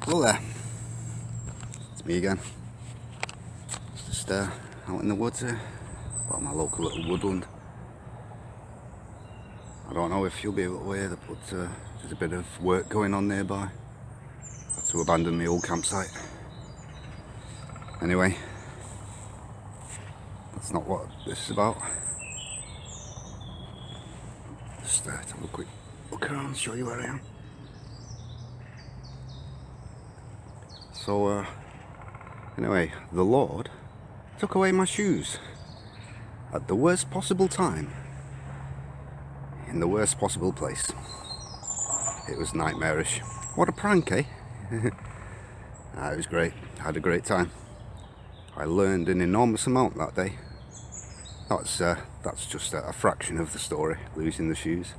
Hello there, it's me again. Just out in the woods here, well, my local little woodland. I don't know if you'll be able to hear that, but there's a bit of work going on nearby. I had to abandon my old campsite. Anyway, that's not what this is about. Just have a quick look around, show you where I am. So, anyway, the Lord took away my shoes at the worst possible time, in the worst possible place. It was nightmarish. What a prank, eh? It was great. I had a great time. I learned an enormous amount that day. That's just a fraction of the story, losing the shoes.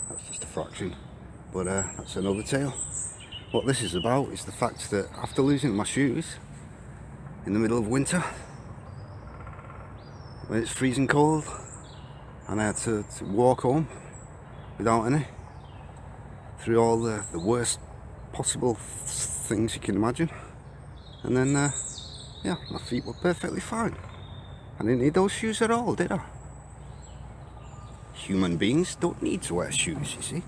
That's just a fraction, but that's another tale. What this is about is the fact that after losing my shoes in the middle of winter, when it's freezing cold, and I had to walk home without any, through all the worst possible things you can imagine, and then yeah, my feet were perfectly fine. I didn't need those shoes at all, did I? Human beings don't need to wear shoes, you see.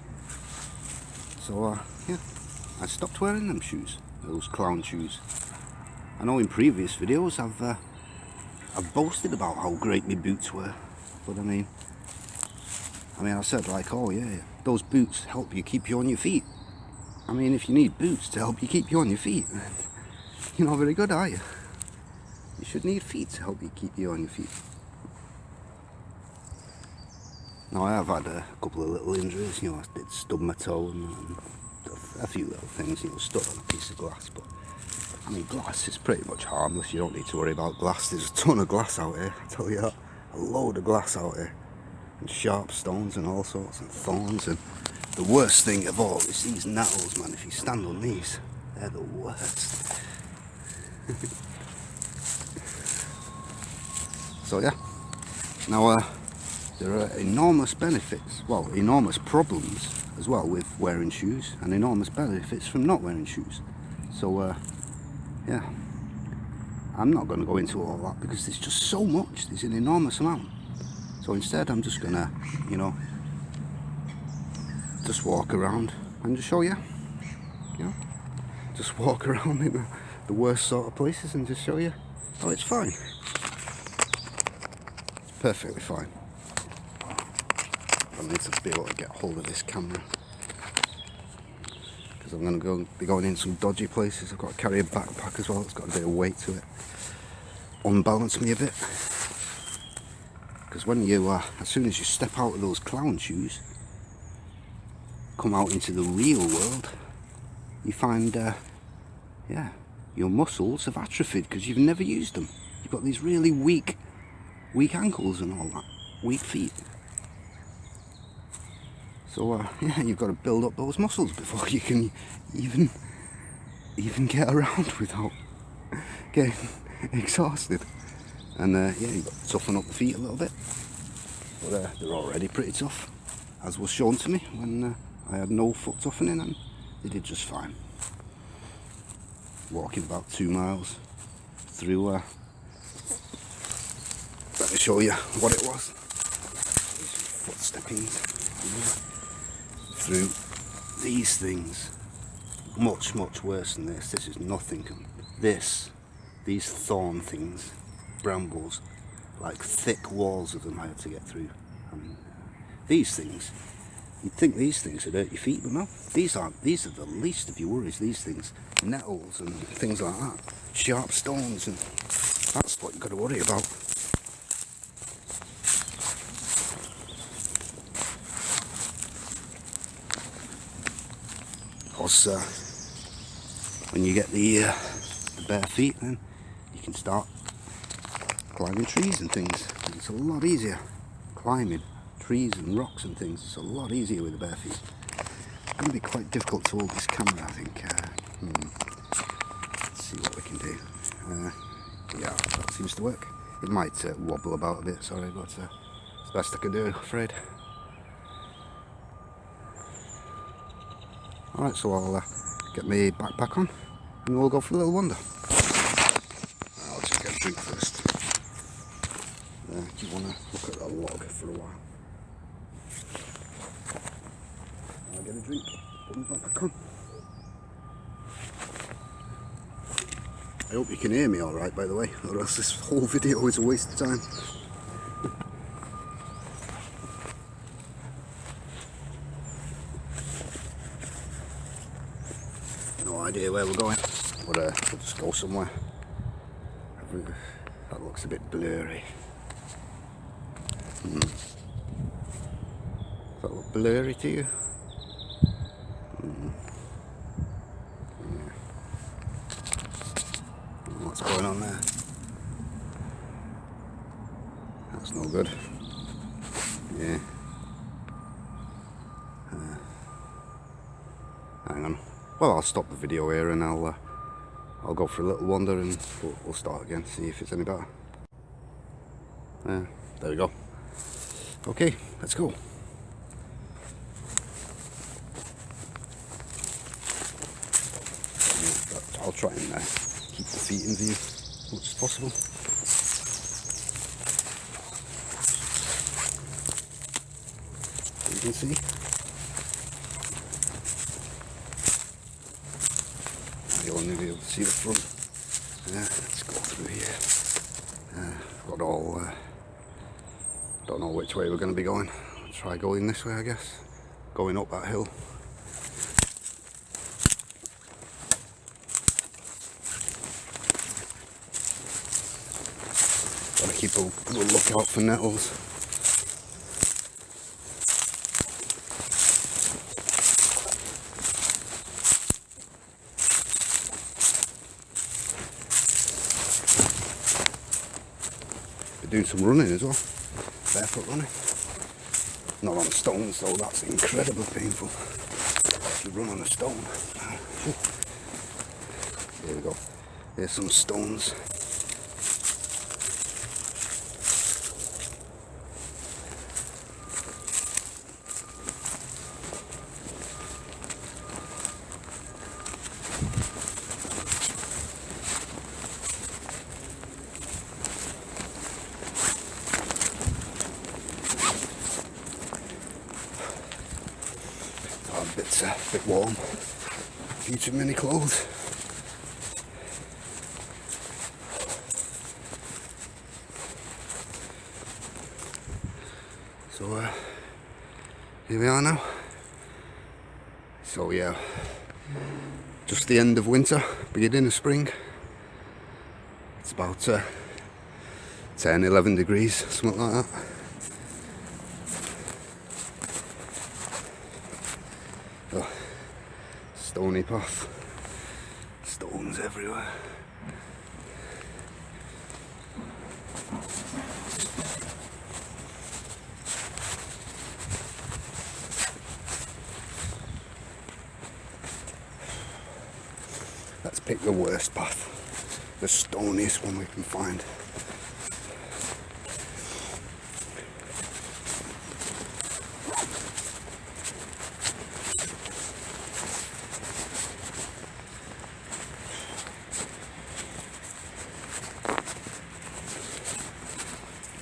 So yeah, I stopped wearing them shoes, those clown shoes. I know in previous videos I've boasted about how great my boots were, but I mean I said like, oh yeah, those boots help you keep you on your feet. I mean, if you need boots to help you keep you on your feet, you're not very good, are you? You should need feet to help you keep you on your feet. Now I have had a couple of little injuries, you know, I did stub my toe and a few little things, you know, stuck on a piece of glass, but I mean, glass is pretty much harmless. You don't need to worry about glass. There's a ton of glass out here, I tell you that. A load of glass out here, and sharp stones and all sorts, and thorns, and the worst thing of all is these nettles, man. If you stand on these, they're the worst. So yeah, now there are enormous benefits, well, enormous problems as well with wearing shoes, and enormous benefits from not wearing shoes. So yeah, I'm not going to go into all that because there's just so much, there's an enormous amount. So instead I'm just going to, you know, just walk around and just show you, you know, just walk around in the worst sort of places and just show you, oh, it's fine. It's perfectly fine. I need to be able to get hold of this camera because I'm going to be going in some dodgy places. I've got to carry a backpack as well, it's got a bit of weight to it. Unbalance me a bit. Because when you, as soon as you step out of those clown shoes, come out into the real world, you find, yeah, your muscles have atrophied because you've never used them. You've got these really weak ankles and all that, weak feet. So yeah, you've got to build up those muscles before you can even get around without getting exhausted. And yeah, you've got to toughen up the feet a little bit. But they're already pretty tough, as was shown to me when I had no foot toughening, and they did just fine. Walking about 2 miles through, let me show you what it was. These foot steppings. Through these things, much worse than this. This is nothing. These thorn things, brambles, like thick walls of them I had to get through. And these things, you'd think these things would hurt your feet, but no, these aren't. These are the least of your worries. These things, nettles and things like that, sharp stones, and that's what you've got to worry about. When you get the bare feet, then you can start climbing trees and things. It's a lot easier climbing trees and rocks and things. It's a lot easier with the bare feet. It's going to be quite difficult to hold this camera, I think. Let's see what we can do. Yeah, that seems to work. It might wobble about a bit, sorry, but it's the best I can do, I'm afraid. Alright, so I'll get my backpack on and we'll go for a little wander. I'll just get a drink first. Do you want to look at that log for a while? I'll get a drink, put my backpack on. I hope you can hear me alright, by the way, or else this whole video is a waste of time. No idea where we're going, but we'll just go somewhere. That looks a bit blurry. Does that look blurry to you? Yeah. What's going on there? That's no good. Yeah. Hang on. Well, I'll stop the video here and I'll go for a little wander and we'll start again, see if it's any better. There we go. Okay, let's go. I'll try and keep the feet in view as much as possible. You can see. You'll only be able to see the front. Let's go through here. Got all. Don't know which way we're going to be going. I'll try going this way, I guess. Going up that hill. Gotta keep a good lookout for nettles. Been doing some running as well. Barefoot running. Not on stones though, that's incredibly painful. If you run on a stone. Here we go. There's some stones. It's a bit warm. A few too many clothes. So here we are now. So yeah, just the end of winter, beginning of spring. It's about 10, 11 degrees, something like that. Oh, stony path, stones everywhere. Let's pick the worst path, the stoniest one we can find.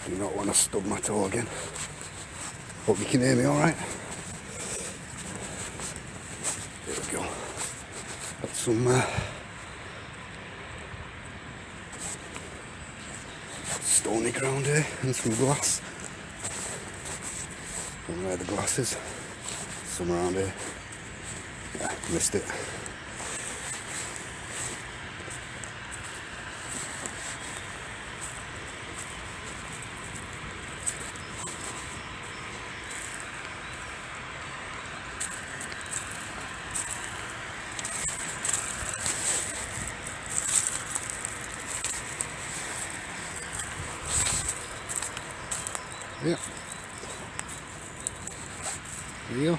Do not want to stub my toe again. Hope you can hear me alright. There we go. Got some stony ground here and some glass. Don't know where the glass is. Some around here. Yeah, missed it. Yeah. There you go.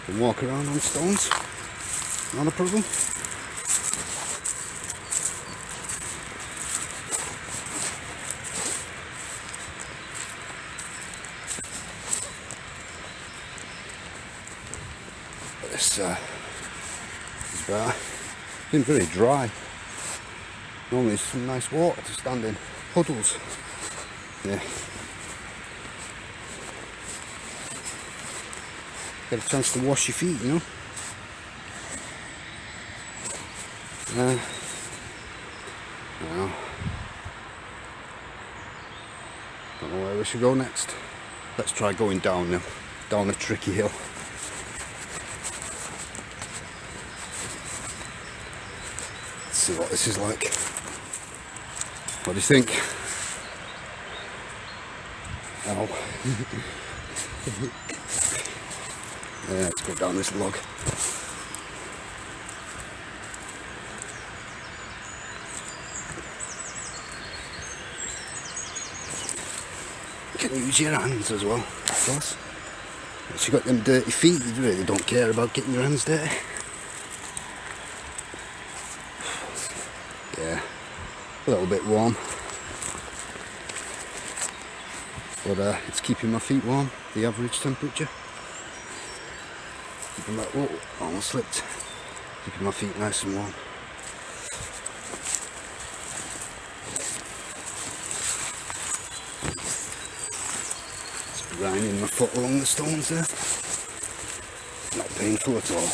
Can walk around on stones. Not a problem. This is better. It's been very dry. Normally there's some nice water to stand in. Puddles. Yeah. Get a chance to wash your feet, you know. Well, don't know where we should go next. Let's try going down now, down a tricky hill. Let's see what this is like. What do you think? Oh. Yeah, let's go down this log. You can use your hands as well, of course. Once you've got them dirty feet, you really don't care about getting your hands dirty. Yeah, a little bit warm. But it's keeping my feet warm, the average temperature. Keeping my, oh, almost slipped. Keeping my feet nice and warm. Grinding my foot along the stones there. Not painful at all.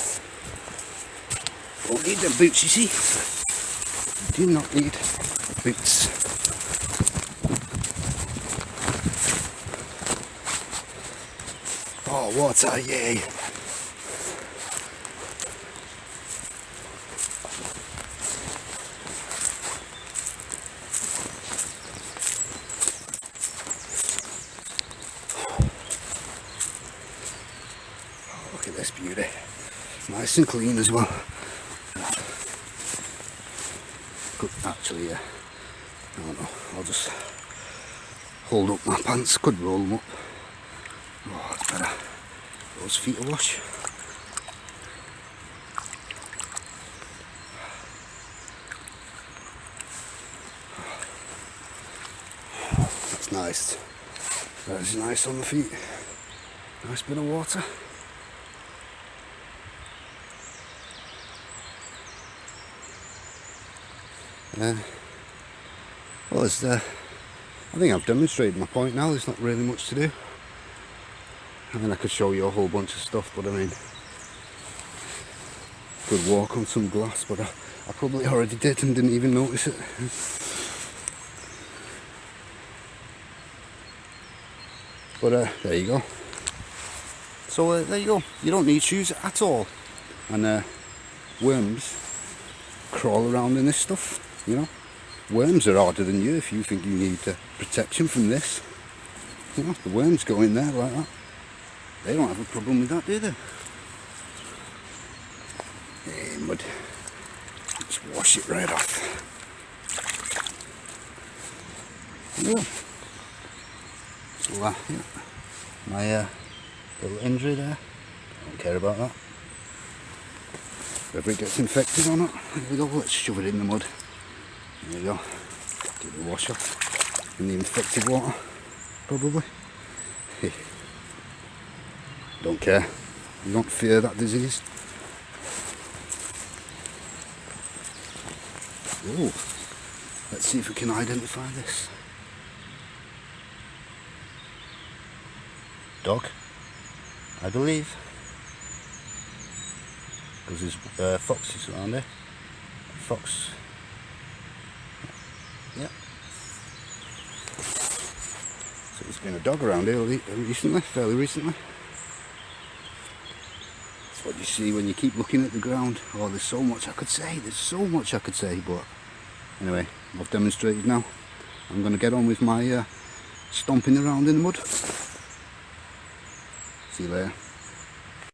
Don't need them boots, you see. Do not need boots. Oh, water, yay! Look at this beauty. Nice and clean as well. Good, actually, yeah. I don't know. I'll just hold up my pants. Could roll them up. Oh, it's better. Those feet to wash. That's nice. That's nice on the feet. Nice bit of water. Well, it's I think I've demonstrated my point now. There's not really much to do. I mean, I could show you a whole bunch of stuff, but I mean, could walk on some glass, but I probably already did and didn't even notice it. But there you go. So there you go. You don't need shoes at all, and worms crawl around in this stuff. You know, worms are harder than you if you think you need protection from this. You know, the worms go in there like that. They don't have a problem with that, do they? Hey, mud. Just wash it right off. Yeah. So, yeah. My little injury there. I don't care about that. Whether it gets infected or not. Here we go. Let's shove it in the mud. There you go. Get the wash off in the infected water, probably. Don't care. You don't fear that disease. Oh, let's see if we can identify this. Dog, I believe. Because there's foxes around there. Fox. Yeah. So there's been a dog around here recently, fairly recently. That's what you see when you keep looking at the ground. Oh, there's so much I could say, but anyway, I've demonstrated now. I'm going to get on with my stomping around in the mud. See you later.